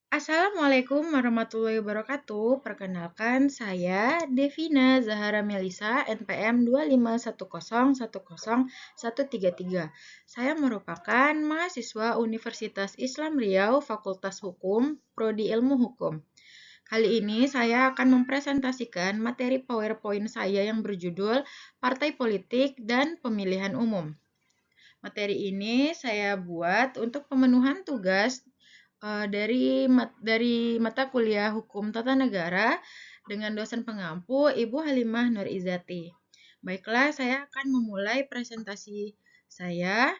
Assalamualaikum warahmatullahi wabarakatuh. Perkenalkan, saya Devina Zahara Melisa, NPM 251010133. Saya merupakan mahasiswa Universitas Islam Riau, Fakultas Hukum, Prodi Ilmu Hukum. Kali ini saya akan mempresentasikan materi PowerPoint saya yang berjudul Partai Politik dan Pemilihan Umum. Materi ini saya buat untuk pemenuhan tugas dari mata kuliah Hukum Tata Negara dengan dosen pengampu Ibu Halimah Nur Izati. Baiklah, saya akan memulai presentasi saya,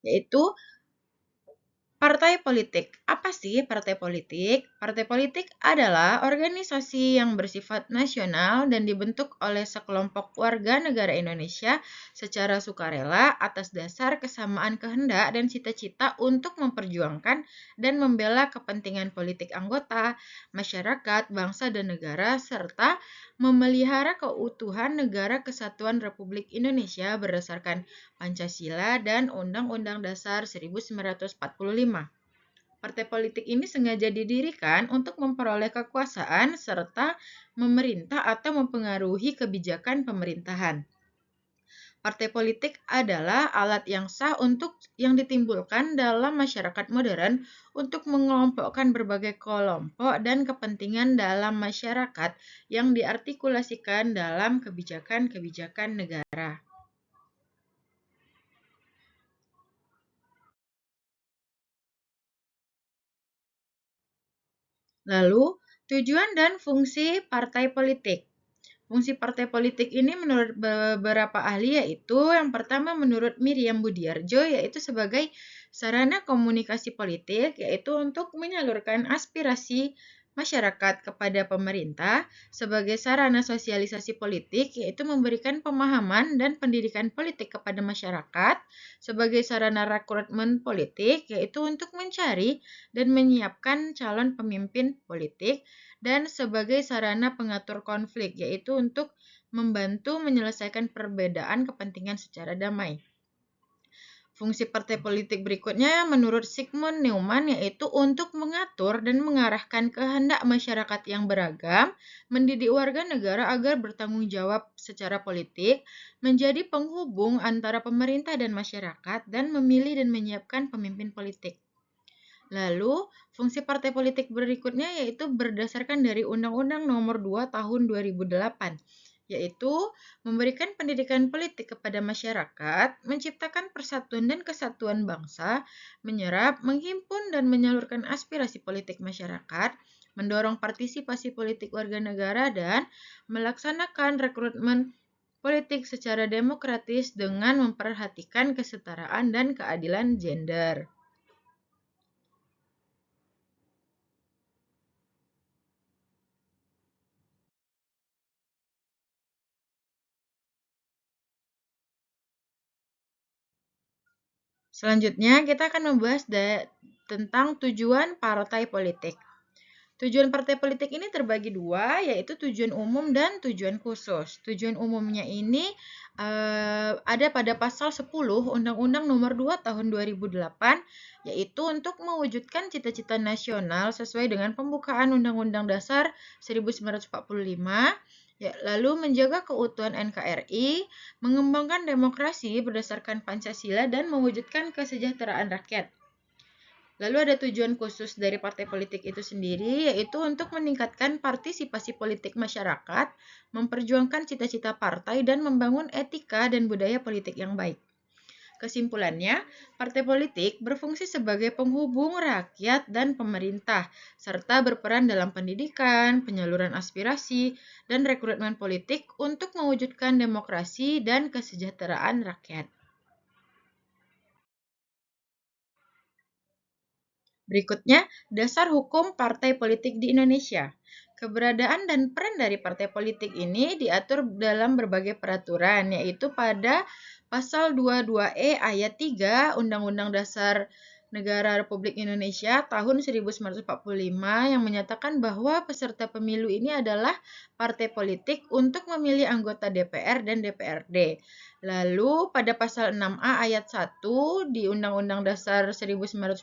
yaitu partai politik. Apa sih partai politik? Partai politik adalah organisasi yang bersifat nasional dan dibentuk oleh sekelompok warga negara Indonesia secara sukarela atas dasar kesamaan kehendak dan cita-cita untuk memperjuangkan dan membela kepentingan politik anggota, masyarakat, bangsa dan negara, serta memelihara keutuhan Negara Kesatuan Republik Indonesia berdasarkan Pancasila dan Undang-Undang Dasar 1945. Partai politik ini sengaja didirikan untuk memperoleh kekuasaan serta memerintah atau mempengaruhi kebijakan pemerintahan. Partai politik adalah alat yang sah untuk yang ditimbulkan dalam masyarakat modern untuk mengelompokkan berbagai kelompok dan kepentingan dalam masyarakat yang diartikulasikan dalam kebijakan-kebijakan negara. Lalu, tujuan dan fungsi partai politik. Fungsi partai politik ini menurut beberapa ahli yaitu yang pertama menurut Miriam Budiarjo yaitu sebagai sarana komunikasi politik yaitu untuk menyalurkan aspirasi masyarakat kepada pemerintah, sebagai sarana sosialisasi politik yaitu memberikan pemahaman dan pendidikan politik kepada masyarakat, sebagai sarana rekrutmen politik yaitu untuk mencari dan menyiapkan calon pemimpin politik, dan sebagai sarana pengatur konflik, yaitu untuk membantu menyelesaikan perbedaan kepentingan secara damai. Fungsi partai politik berikutnya menurut Sigmund Neumann yaitu untuk mengatur dan mengarahkan kehendak masyarakat yang beragam, mendidik warga negara agar bertanggung jawab secara politik, menjadi penghubung antara pemerintah dan masyarakat, dan memilih dan menyiapkan pemimpin politik. Lalu, fungsi partai politik berikutnya yaitu berdasarkan dari Undang-Undang Nomor 2 Tahun 2008, yaitu memberikan pendidikan politik kepada masyarakat, menciptakan persatuan dan kesatuan bangsa, menyerap, menghimpun dan menyalurkan aspirasi politik masyarakat, mendorong partisipasi politik warga negara, dan melaksanakan rekrutmen politik secara demokratis dengan memperhatikan kesetaraan dan keadilan gender. Selanjutnya, kita akan membahas tentang tujuan partai politik. Tujuan partai politik ini terbagi dua, yaitu tujuan umum dan tujuan khusus. Tujuan umumnya ini ada pada pasal 10 Undang-Undang Nomor 2 Tahun 2008, yaitu untuk mewujudkan cita-cita nasional sesuai dengan pembukaan Undang-Undang Dasar 1945, ya, lalu menjaga keutuhan NKRI, mengembangkan demokrasi berdasarkan Pancasila, dan mewujudkan kesejahteraan rakyat. Lalu ada tujuan khusus dari partai politik itu sendiri, yaitu untuk meningkatkan partisipasi politik masyarakat, memperjuangkan cita-cita partai, dan membangun etika dan budaya politik yang baik. Kesimpulannya, partai politik berfungsi sebagai penghubung rakyat dan pemerintah, serta berperan dalam pendidikan, penyaluran aspirasi, dan rekrutmen politik untuk mewujudkan demokrasi dan kesejahteraan rakyat. Berikutnya, dasar hukum partai politik di Indonesia. Keberadaan dan peran dari partai politik ini diatur dalam berbagai peraturan, yaitu pada Pasal 22E ayat 3 Undang-Undang Dasar Negara Republik Indonesia tahun 1945 yang menyatakan bahwa peserta pemilu ini adalah partai politik untuk memilih anggota DPR dan DPRD. Lalu pada pasal 6A ayat 1 di Undang-Undang Dasar 1945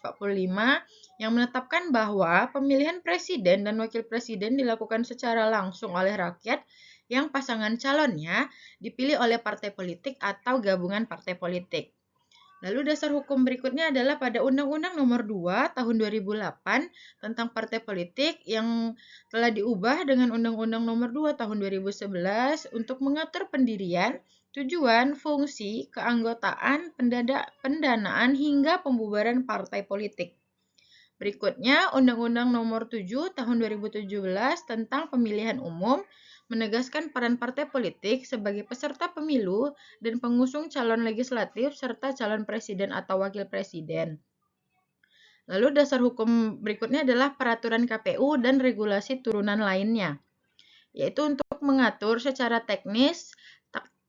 yang menetapkan bahwa pemilihan presiden dan wakil presiden dilakukan secara langsung oleh rakyat yang pasangan calonnya dipilih oleh partai politik atau gabungan partai politik. Lalu dasar hukum berikutnya adalah pada Undang-Undang Nomor 2 Tahun 2008 tentang partai politik yang telah diubah dengan Undang-Undang Nomor 2 Tahun 2011 untuk mengatur pendirian, tujuan, fungsi, keanggotaan, pendanaan hingga pembubaran partai politik. Berikutnya, Undang-Undang Nomor 7 Tahun 2017 tentang Pemilihan Umum menegaskan peran partai politik sebagai peserta pemilu dan pengusung calon legislatif serta calon presiden atau wakil presiden. Lalu dasar hukum berikutnya adalah peraturan KPU dan regulasi turunan lainnya, yaitu untuk mengatur secara teknis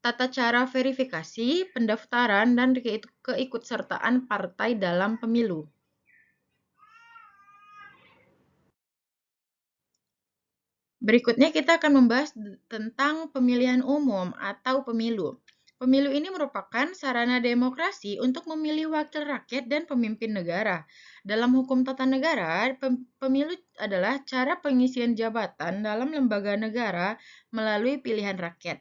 tata cara verifikasi, pendaftaran, dan keikutsertaan partai dalam pemilu. Berikutnya kita akan membahas tentang pemilihan umum atau pemilu. Pemilu ini merupakan sarana demokrasi untuk memilih wakil rakyat dan pemimpin negara. Dalam hukum tata negara, pemilu adalah cara pengisian jabatan dalam lembaga negara melalui pilihan rakyat.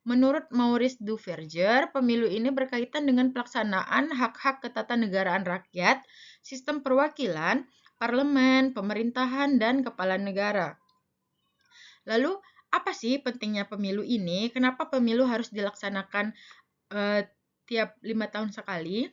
Menurut Maurice Duverger, pemilu ini berkaitan dengan pelaksanaan hak-hak ketatanegaraan rakyat, sistem perwakilan, parlemen, pemerintahan, dan kepala negara. Lalu, apa sih pentingnya pemilu ini? Kenapa pemilu harus dilaksanakan tiap 5 tahun sekali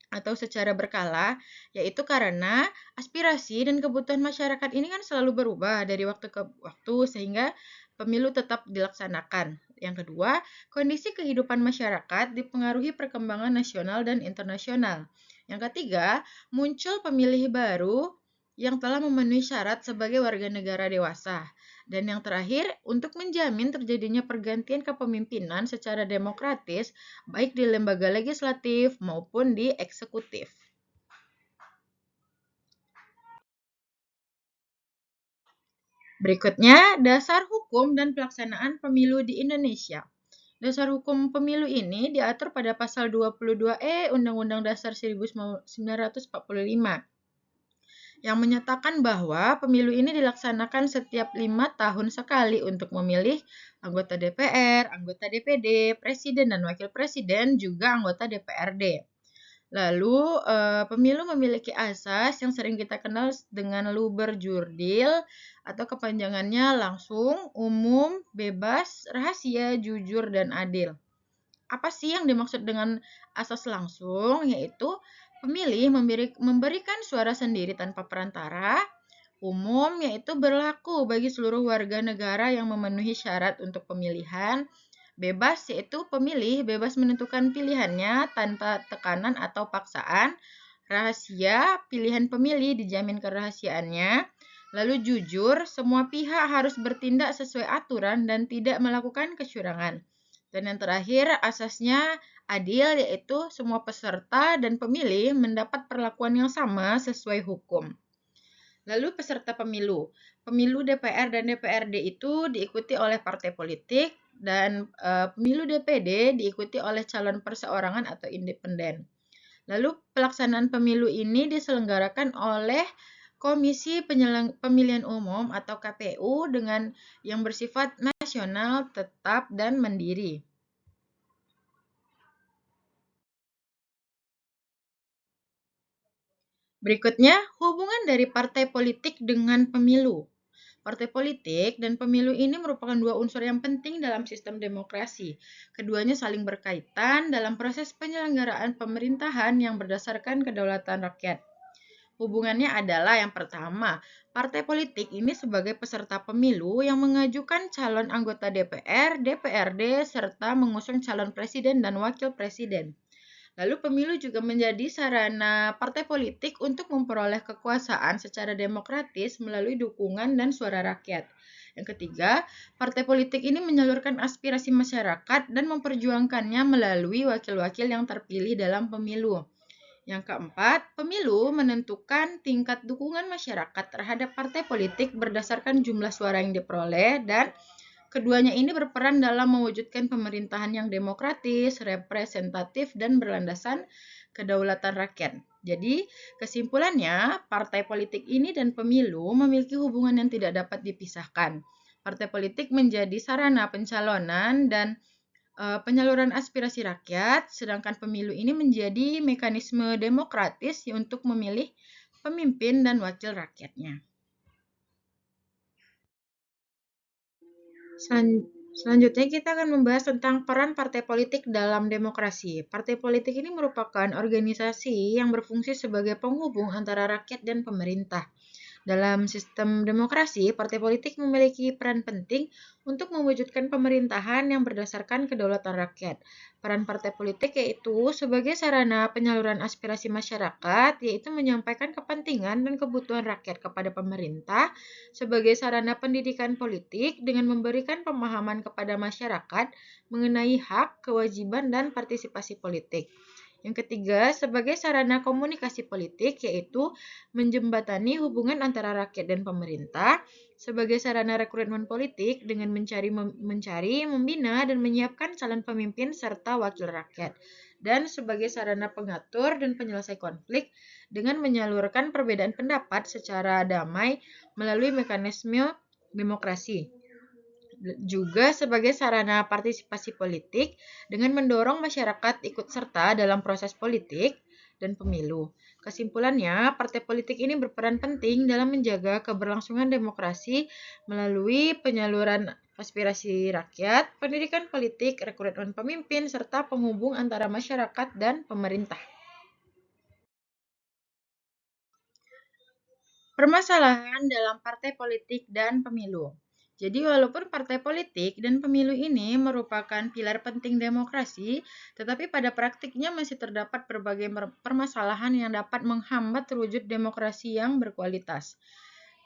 atau secara berkala? Yaitu karena aspirasi dan kebutuhan masyarakat ini kan selalu berubah dari waktu ke waktu sehingga pemilu tetap dilaksanakan. Yang kedua, kondisi kehidupan masyarakat dipengaruhi perkembangan nasional dan internasional. Yang ketiga, muncul pemilih baru yang telah memenuhi syarat sebagai warga negara dewasa. Dan yang terakhir, untuk menjamin terjadinya pergantian kepemimpinan secara demokratis, baik di lembaga legislatif maupun di eksekutif. Berikutnya, dasar hukum dan pelaksanaan pemilu di Indonesia. Dasar hukum pemilu ini diatur pada pasal 22E Undang-Undang Dasar 1945 yang menyatakan bahwa pemilu ini dilaksanakan setiap 5 tahun sekali untuk memilih anggota DPR, anggota DPD, presiden dan wakil presiden, juga anggota DPRD. Lalu, pemilu memiliki asas yang sering kita kenal dengan luber jurdil atau kepanjangannya langsung, umum, bebas, rahasia, jujur, dan adil. Apa sih yang dimaksud dengan asas langsung? Yaitu pemilih memberikan suara sendiri tanpa perantara, umum yaitu berlaku bagi seluruh warga negara yang memenuhi syarat untuk pemilihan, bebas yaitu pemilih bebas menentukan pilihannya tanpa tekanan atau paksaan, rahasia pilihan pemilih dijamin kerahasiaannya, lalu jujur semua pihak harus bertindak sesuai aturan dan tidak melakukan kecurangan. Dan yang terakhir, asasnya adil, yaitu semua peserta dan pemilih mendapat perlakuan yang sama sesuai hukum. Lalu peserta pemilu. Pemilu DPR dan DPRD itu diikuti oleh partai politik dan pemilu DPD diikuti oleh calon perseorangan atau independen. Lalu pelaksanaan pemilu ini diselenggarakan oleh Komisi Pemilihan Umum atau KPU dengan yang bersifat nasional, tetap, dan mandiri. Berikutnya, hubungan dari partai politik dengan pemilu. Partai politik dan pemilu ini merupakan dua unsur yang penting dalam sistem demokrasi. Keduanya saling berkaitan dalam proses penyelenggaraan pemerintahan yang berdasarkan kedaulatan rakyat. Hubungannya adalah yang pertama, partai politik ini sebagai peserta pemilu yang mengajukan calon anggota DPR, DPRD, serta mengusung calon presiden dan wakil presiden. Lalu pemilu juga menjadi sarana partai politik untuk memperoleh kekuasaan secara demokratis melalui dukungan dan suara rakyat. Yang ketiga, partai politik ini menyalurkan aspirasi masyarakat dan memperjuangkannya melalui wakil-wakil yang terpilih dalam pemilu. Yang keempat, pemilu menentukan tingkat dukungan masyarakat terhadap partai politik berdasarkan jumlah suara yang diperoleh, dan keduanya ini berperan dalam mewujudkan pemerintahan yang demokratis, representatif, dan berlandasan kedaulatan rakyat. Jadi, kesimpulannya, partai politik ini dan pemilu memiliki hubungan yang tidak dapat dipisahkan. Partai politik menjadi sarana pencalonan dan penyaluran aspirasi rakyat, sedangkan pemilu ini menjadi mekanisme demokratis untuk memilih pemimpin dan wakil rakyatnya. Selanjutnya kita akan membahas tentang peran partai politik dalam demokrasi. Partai politik ini merupakan organisasi yang berfungsi sebagai penghubung antara rakyat dan pemerintah. Dalam sistem demokrasi, partai politik memiliki peran penting untuk mewujudkan pemerintahan yang berdasarkan kedaulatan rakyat. Peran partai politik yaitu sebagai sarana penyaluran aspirasi masyarakat, yaitu menyampaikan kepentingan dan kebutuhan rakyat kepada pemerintah, sebagai sarana pendidikan politik dengan memberikan pemahaman kepada masyarakat mengenai hak, kewajiban, dan partisipasi politik. Yang ketiga, sebagai sarana komunikasi politik, yaitu menjembatani hubungan antara rakyat dan pemerintah, sebagai sarana rekrutmen politik dengan mencari, membina, dan menyiapkan calon pemimpin serta wakil rakyat, dan sebagai sarana pengatur dan penyelesai konflik dengan menyalurkan perbedaan pendapat secara damai melalui mekanisme demokrasi. Juga sebagai sarana partisipasi politik dengan mendorong masyarakat ikut serta dalam proses politik dan pemilu. Kesimpulannya, partai politik ini berperan penting dalam menjaga keberlangsungan demokrasi melalui penyaluran aspirasi rakyat, pendidikan politik, rekrutmen pemimpin, serta penghubung antara masyarakat dan pemerintah. Permasalahan dalam partai politik dan pemilu. Jadi walaupun partai politik dan pemilu ini merupakan pilar penting demokrasi, tetapi pada praktiknya masih terdapat berbagai permasalahan yang dapat menghambat terwujud demokrasi yang berkualitas.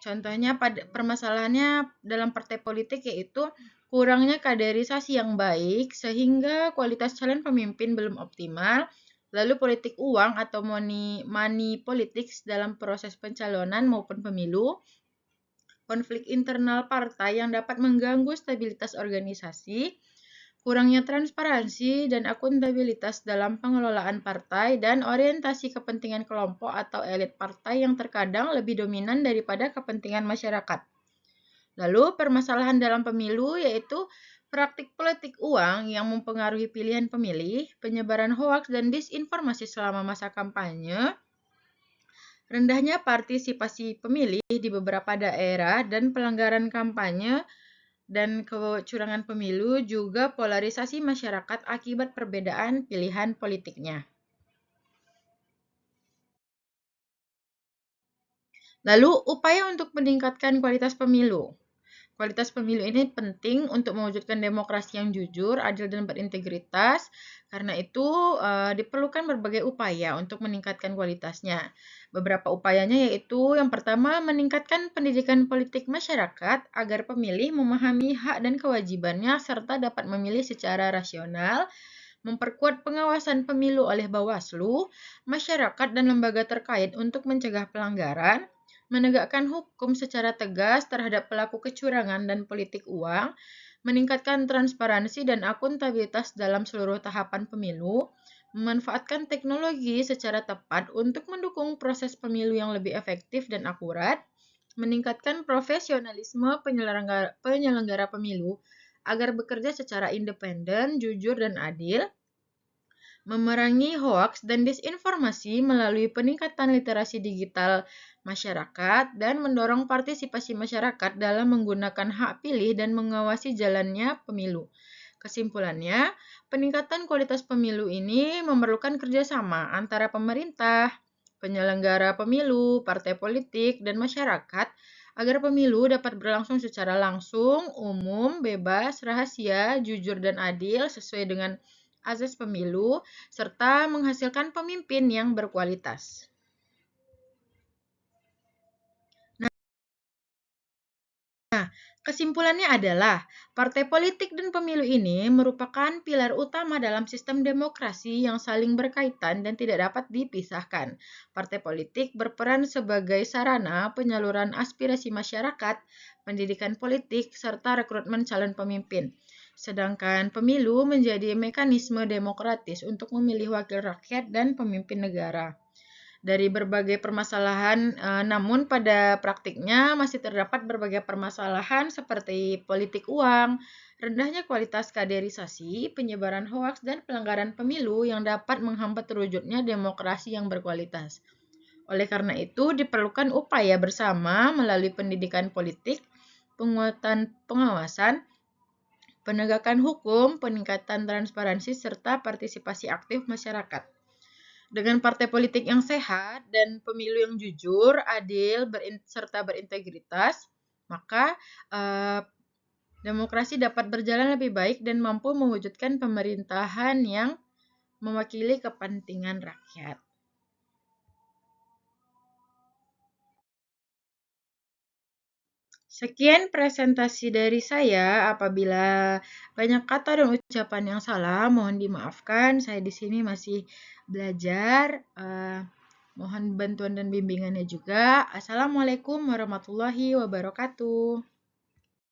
Contohnya pada permasalahannya dalam partai politik yaitu kurangnya kaderisasi yang baik sehingga kualitas calon pemimpin belum optimal. Lalu politik uang atau money politics dalam proses pencalonan maupun pemilu, konflik internal partai yang dapat mengganggu stabilitas organisasi, kurangnya transparansi dan akuntabilitas dalam pengelolaan partai, dan orientasi kepentingan kelompok atau elit partai yang terkadang lebih dominan daripada kepentingan masyarakat. Lalu permasalahan dalam pemilu yaitu praktik politik uang yang mempengaruhi pilihan pemilih, penyebaran hoaks dan disinformasi selama masa kampanye, rendahnya partisipasi pemilih di beberapa daerah, dan pelanggaran kampanye dan kecurangan pemilu, juga polarisasi masyarakat akibat perbedaan pilihan politiknya. Lalu, upaya untuk meningkatkan kualitas pemilu. Kualitas pemilu ini penting untuk mewujudkan demokrasi yang jujur, adil, dan berintegritas. Karena itu, diperlukan berbagai upaya untuk meningkatkan kualitasnya. Beberapa upayanya yaitu yang pertama, meningkatkan pendidikan politik masyarakat agar pemilih memahami hak dan kewajibannya serta dapat memilih secara rasional, memperkuat pengawasan pemilu oleh Bawaslu, masyarakat, dan lembaga terkait untuk mencegah pelanggaran, menegakkan hukum secara tegas terhadap pelaku kecurangan dan politik uang, meningkatkan transparansi dan akuntabilitas dalam seluruh tahapan pemilu, memanfaatkan teknologi secara tepat untuk mendukung proses pemilu yang lebih efektif dan akurat, meningkatkan profesionalisme penyelenggara pemilu agar bekerja secara independen, jujur, dan adil, memerangi hoaks dan disinformasi melalui peningkatan literasi digital masyarakat, dan mendorong partisipasi masyarakat dalam menggunakan hak pilih dan mengawasi jalannya pemilu. Kesimpulannya, peningkatan kualitas pemilu ini memerlukan kerjasama antara pemerintah, penyelenggara pemilu, partai politik, dan masyarakat agar pemilu dapat berlangsung secara langsung, umum, bebas, rahasia, jujur, dan adil sesuai dengan azas pemilu, serta menghasilkan pemimpin yang berkualitas. Nah, Kesimpulannya adalah, partai politik dan pemilu ini merupakan pilar utama dalam sistem demokrasi yang saling berkaitan dan tidak dapat dipisahkan. Partai politik berperan sebagai sarana penyaluran aspirasi masyarakat, pendidikan politik, serta rekrutmen calon pemimpin. Sedangkan pemilu menjadi mekanisme demokratis untuk memilih wakil rakyat dan pemimpin negara. Dari berbagai permasalahan, namun pada praktiknya masih terdapat berbagai permasalahan seperti politik uang, rendahnya kualitas kaderisasi, penyebaran hoaks, dan pelanggaran pemilu yang dapat menghambat terwujudnya demokrasi yang berkualitas. Oleh karena itu, diperlukan upaya bersama melalui pendidikan politik, penguatan pengawasan, penegakan hukum, peningkatan transparansi, serta partisipasi aktif masyarakat. Dengan partai politik yang sehat dan pemilu yang jujur, adil, serta berintegritas, maka demokrasi dapat berjalan lebih baik dan mampu mewujudkan pemerintahan yang mewakili kepentingan rakyat. Sekian presentasi dari saya. Apabila banyak kata dan ucapan yang salah, mohon dimaafkan. Saya di sini masih belajar. Mohon bantuan dan bimbingannya juga. Assalamualaikum warahmatullahi wabarakatuh.